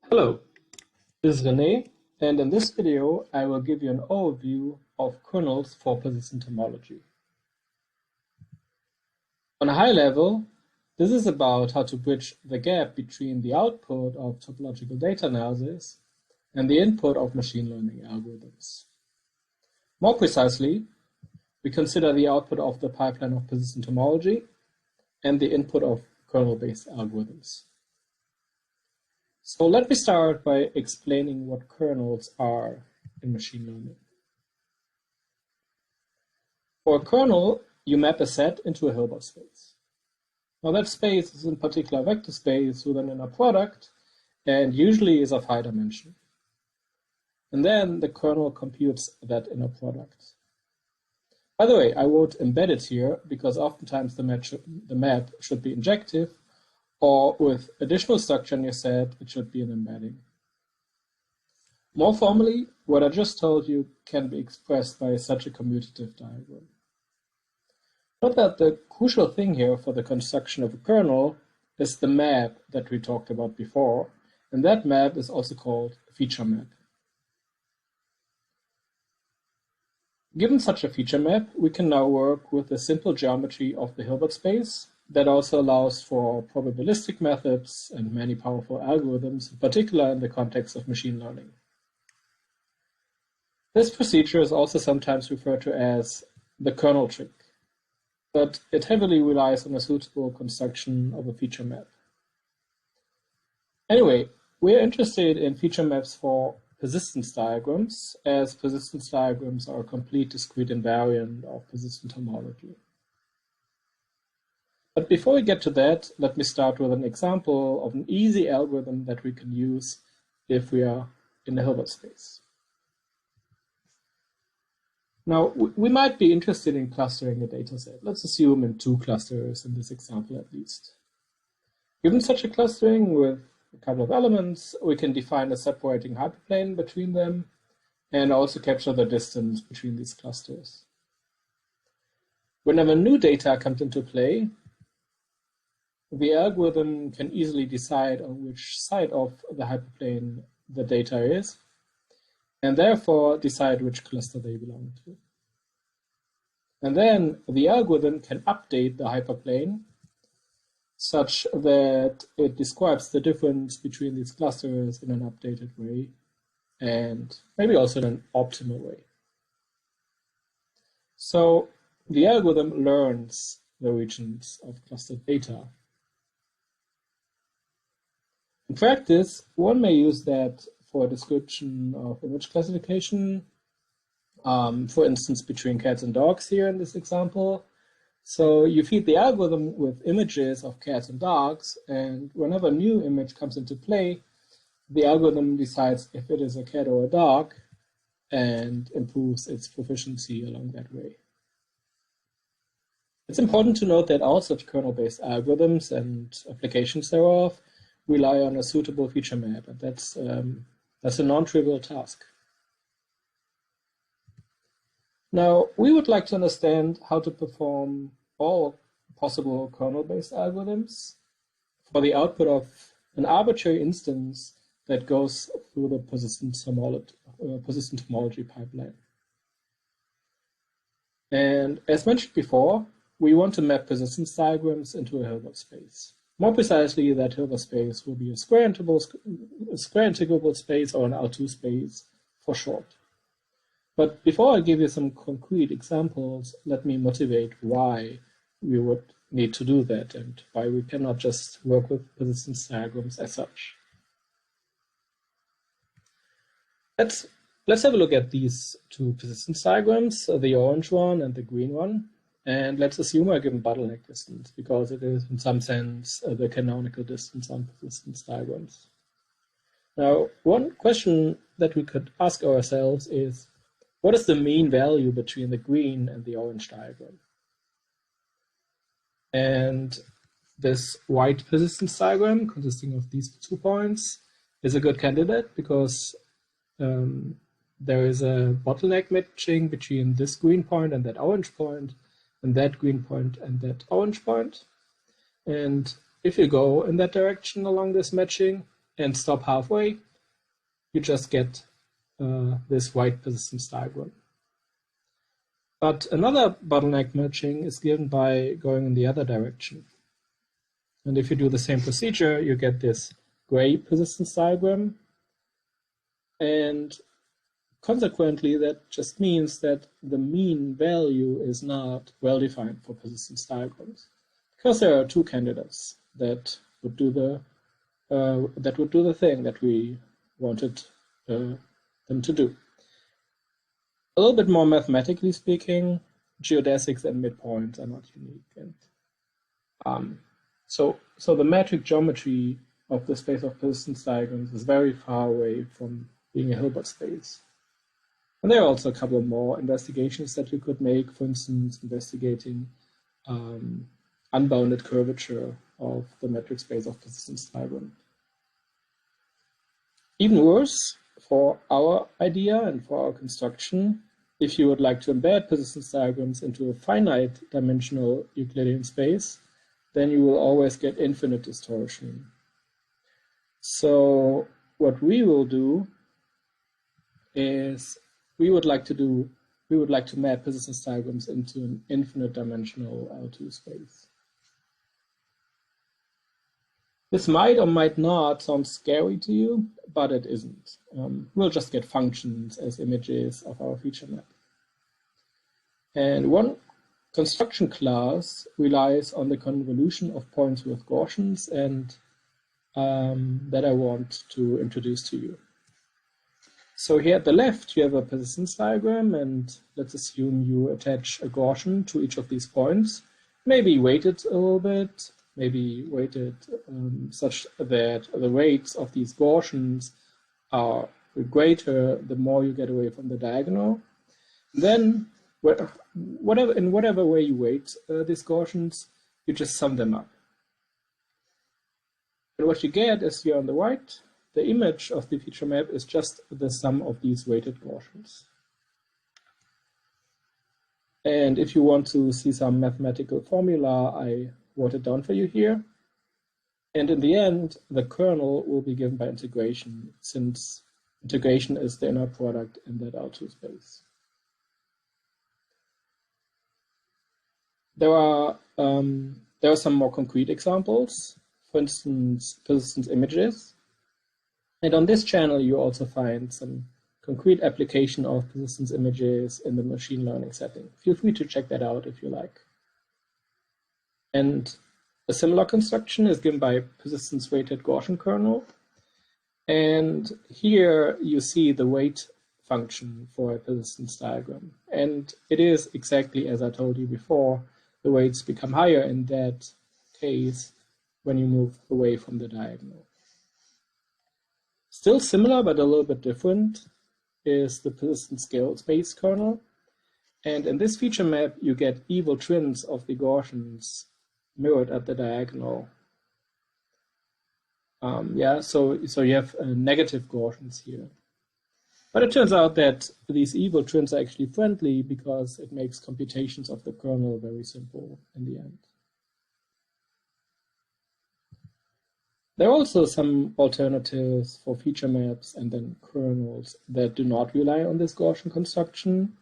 Hello, this is René, and in this video I will give you an overview of kernels for persistent homology. On a high level, this is about how to bridge the gap between the output of topological data analysis and the input of machine learning algorithms. More precisely, we consider the output of the pipeline of persistent homology and the input of kernel-based algorithms. So let me start by explaining what kernels are in machine learning. For a kernel, you map a set into a Hilbert space. Now that space is in particular a vector space with an inner product and usually is of high dimension. And then the kernel computes that inner product. By the way, I wrote embedded here because oftentimes the map should be injective, or with additional structure in your set, it should be an embedding. More formally, what I just told you can be expressed by such a commutative diagram. Note that the crucial thing here for the construction of a kernel is the map that we talked about before, and that map is also called a feature map. Given such a feature map, we can now work with the simple geometry of the Hilbert space that also allows for probabilistic methods and many powerful algorithms, in particular in the context of machine learning. This procedure is also sometimes referred to as the kernel trick, but it heavily relies on a suitable construction of a feature map. Anyway, we're interested in feature maps for persistence diagrams, as persistence diagrams are a complete discrete invariant of persistent homology. But before we get to that, let me start with an example of an easy algorithm that we can use if we are in the Hilbert space. Now, we might be interested in clustering a dataset. Let's assume in 2 clusters in this example at least. Given such a clustering with a couple of elements, we can define a separating hyperplane between them and also capture the distance between these clusters. Whenever new data comes into play, the algorithm can easily decide on which side of the hyperplane the data is, and therefore decide which cluster they belong to. And then the algorithm can update the hyperplane such that it describes the difference between these clusters in an updated way, and maybe also in an optimal way. So the algorithm learns the regions of clustered data. In practice, one may use that for a description of image classification, for instance, between cats and dogs here in this example. So you feed the algorithm with images of cats and dogs, and whenever a new image comes into play, the algorithm decides if it is a cat or a dog and improves its proficiency along that way. It's important to note that all such kernel-based algorithms and applications thereof rely on a suitable feature map, and that's a non-trivial task. Now, we would like to understand how to perform all possible kernel-based algorithms for the output of an arbitrary instance that goes through the persistent homology pipeline. And as mentioned before, we want to map persistence diagrams into a Hilbert space. More precisely, that Hilbert space will be a square integrable space, or an R2 space for short. But before I give you some concrete examples, let me motivate why we would need to do that and why we cannot just work with persistence diagrams as such. Let's have a look at these 2 persistence diagrams, the orange one and the green one. And let's assume a given bottleneck distance, because it is in some sense the canonical distance on persistence diagrams. Now, one question that we could ask ourselves is, what is the mean value between the green and the orange diagram? And this white persistence diagram, consisting of these 2 points, is a good candidate because there is a bottleneck matching between this green point and that orange point, and that green point and that orange point. And if you go in that direction along this matching, and stop halfway, you just get this white persistence diagram. But another bottleneck matching is given by going in the other direction. And if you do the same procedure, you get this gray persistence diagram. And consequently, that just means that the mean value is not well defined for persistence diagrams, because there are two candidates that would do the thing that we wanted them to do. A little bit more mathematically speaking, geodesics and midpoints are not unique, and so the metric geometry of the space of persistence diagrams is very far away from being a Hilbert space. And there are also a couple of more investigations that you could make, for instance, investigating unbounded curvature of the metric space of persistence diagram. Even worse, for our idea and for our construction, if you would like to embed persistence diagrams into a finite dimensional Euclidean space, then you will always get infinite distortion. So what we will do is we would like to map persistence diagrams into an infinite dimensional L2 space. This might or might not sound scary to you, but it isn't. We'll just get functions as images of our feature map. And one construction class relies on the convolution of points with Gaussians, and that I want to introduce to you. So here at the left, you have a persistence diagram, and let's assume you attach a Gaussian to each of these points, maybe weighted a little bit, maybe weighted such that the weights of these Gaussians are greater the more you get away from the diagonal. Then, in whatever way you weight these Gaussians, you just sum them up. And what you get is here on the right, the image of the feature map is just the sum of these weighted Gaussians. And if you want to see some mathematical formula, I wrote it down for you here. And in the end, the kernel will be given by integration, since integration is the inner product in that L2 space. There are some more concrete examples, for instance, persistence images. And on this channel, you also find some concrete application of persistence images in the machine learning setting. Feel free to check that out if you like. And a similar construction is given by persistence weighted Gaussian kernel. And here you see the weight function for a persistence diagram. And it is exactly as I told you before, the weights become higher in that case when you move away from the diagonal. Still similar, but a little bit different, is the persistence scale space kernel. And in this feature map, you get evil twins of the Gaussians mirrored at the diagonal. So you have negative Gaussians here. But it turns out that these evil twins are actually friendly because it makes computations of the kernel very simple in the end. There are also some alternatives for feature maps and then kernels that do not rely on this Gaussian construction,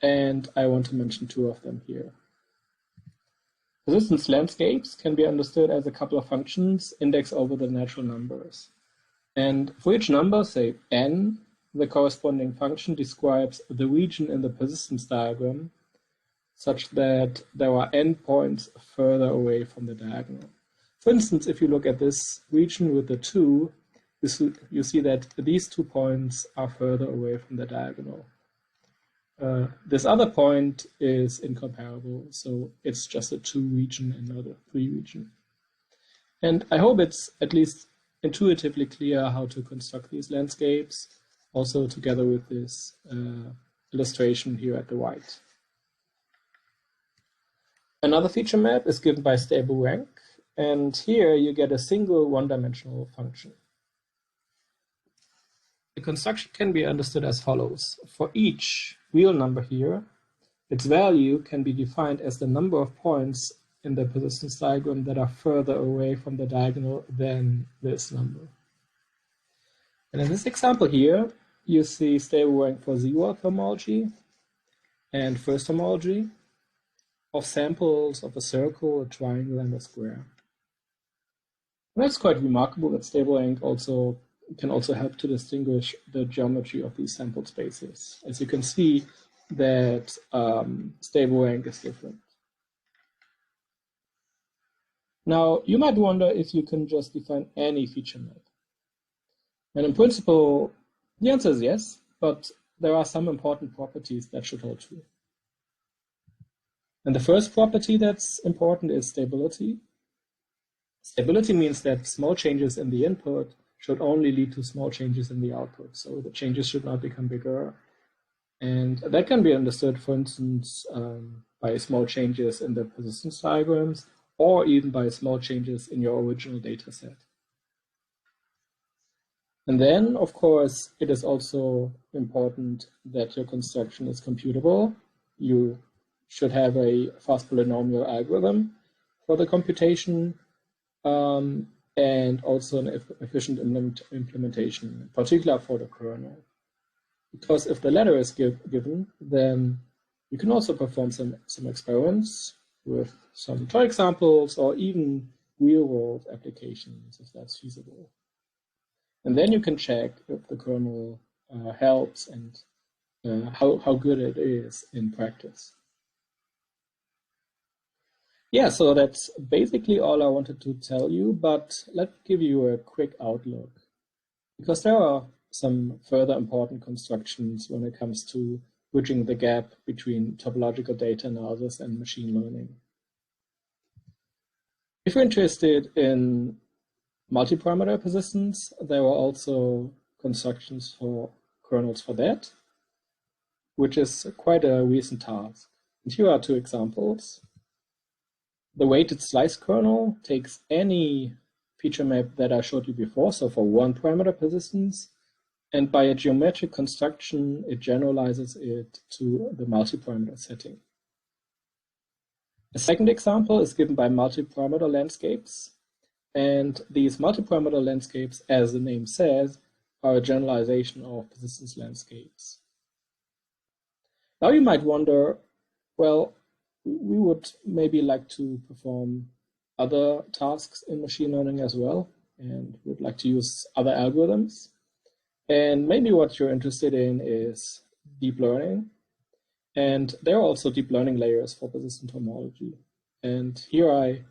and I want to mention two of them here. Persistence landscapes can be understood as a couple of functions indexed over the natural numbers. And for each number, say n, the corresponding function describes the region in the persistence diagram such that there are n points further away from the diagonal. For instance, if you look at this region with the 2, you see that these 2 points are further away from the diagonal. This other point is incomparable, so it's just a 2 region and not a 3 region. And I hope it's at least intuitively clear how to construct these landscapes, also together with this illustration here at the right. Another feature map is given by stable rank, and here you get a single one-dimensional function. The construction can be understood as follows. For each real number here, its value can be defined as the number of points in the persistence diagram that are further away from the diagonal than this number. And in this example here, you see stable rank for zeroth homology and first homology of samples of a circle, a triangle, and a square. And that's quite remarkable that stable rank can also help to distinguish the geometry of these sampled spaces. As you can see, that stable rank is different. Now, you might wonder if you can just define any feature map. And in principle, the answer is yes, but there are some important properties that should hold true. And the first property that's important is stability. Stability means that small changes in the input should only lead to small changes in the output. So the changes should not become bigger. And that can be understood, for instance, by small changes in the persistence diagrams, or even by small changes in your original data set. And then, of course, it is also important that your construction is computable. You should have a fast polynomial algorithm for the computation, and also an efficient implementation, in particular for the kernel. Because if the latter is given, then you can also perform some experiments with some toy examples or even real-world applications, if that's feasible. And then you can check if the kernel helps and how good it is in practice. Yeah, so that's basically all I wanted to tell you, but let's give you a quick outlook, because there are some further important constructions when it comes to bridging the gap between topological data analysis and machine learning. If you're interested in multi-parameter persistence, there are also constructions for kernels for that, which is quite a recent task. And here are two examples. The weighted slice kernel takes any feature map that I showed you before, so for one parameter persistence, and by a geometric construction, it generalizes it to the multi-parameter setting. A second example is given by multi-parameter landscapes. And these multi-parameter landscapes, as the name says, are a generalization of persistence landscapes. Now you might wonder, well, we would maybe like to perform other tasks in machine learning as well, and would like to use other algorithms. And maybe what you're interested in is deep learning. And there are also deep learning layers for persistent homology. And here I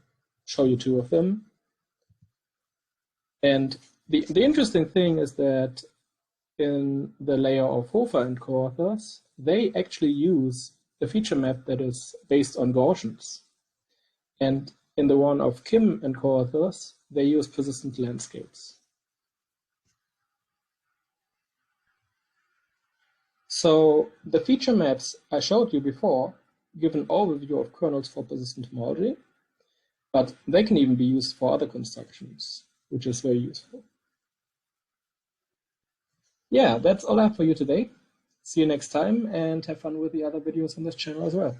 show you two of them. And the interesting thing is that in the layer of Hofer and co-authors, they actually use a feature map that is based on Gaussians. And in the one of Kim and co-authors, they use persistent landscapes. So the feature maps I showed you before give an overview of kernels for persistent homology, but they can even be used for other constructions, which is very useful. Yeah, that's all I have for you today. See you next time and have fun with the other videos on this channel as well.